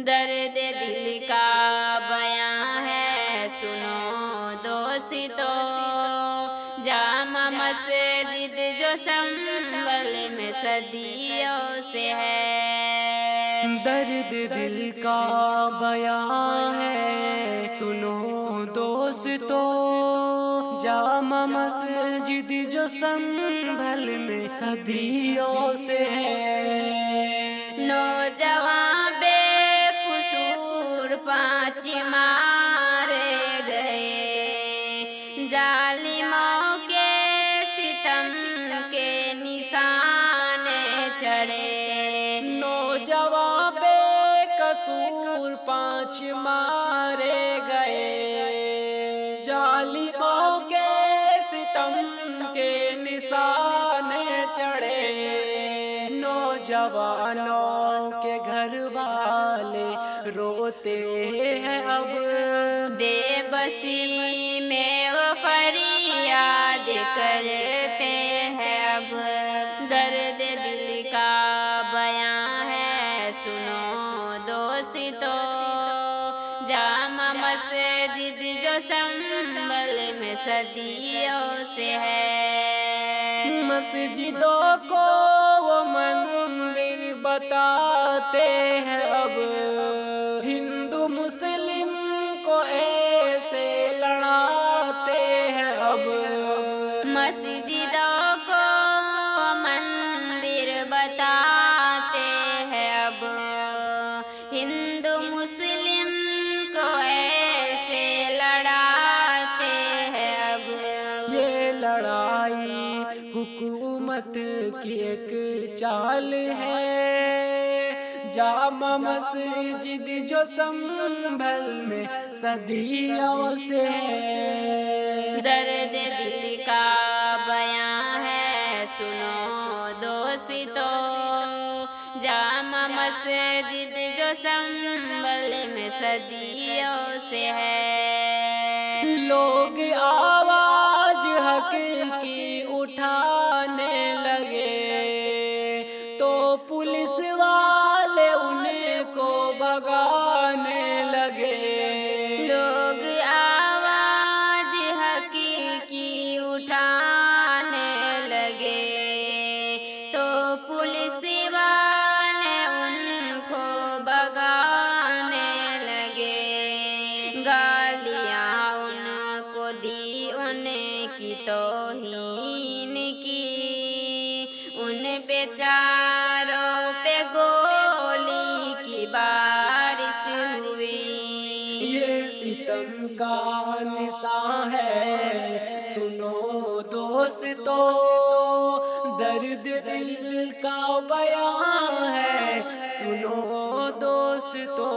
درد دل کا بیاں ہے سنو دوستو، جامع مسجد جو سنبھل میں صدیوں سے ہے۔ درد دل کا بیاں ہے سنو دوستو، جامع مسجد جو سنبھل میں صدیوں سے ہے۔ نوجوان بے قصور 5 مارے گئے، ظالموں کے ستم کے نشان چڑھے۔ نوجوان بے قصور 5 مارے گئے، ظالموں کے ستم کے نشان چڑھے۔ نوجوانوں کے گھر والے روتے ہیں اب، بے بسی میں وہ فریاد کرتے ہیں اب۔ درد دل کا بیاں ہے سنو دوستو، جامع مسجد جو سنبھل میں صدیوں سے ہے۔ مسجدوں کو وہ مندر بتاتے ہیں اب، ہندو مسلم کو ایسے لڑاتے ہیں اب۔ مسجدوں کو مندر بتاتے ہیں اب، ہندو مسلم کو ایسے لڑاتے ہیں اب۔ یہ لڑائی حکومت کی ایک چال ہے، جامع مسجد جو سنبھل میں صدیوں سے ہے۔ درد دل کا بیاں ہے سنو دوستو، جامع مسجد جو سنبھل میں صدیوں سے ہے۔ لوگ آواز حق کی اٹھانے لگے تو پولیس والے ان کو بھگانے لگے۔ لوگ آواز حق کی اٹھانے لگے تو پولیس والے ان کو بھگانے لگے۔ گالیاں ان کو دی، ان کی توہین کی، ان بیچاروں پہ گولی کی بارش ہوئی۔ یہ ستم کا نشان ہے سنو دوستو، درد دل کا بیان ہے سنو دوستو۔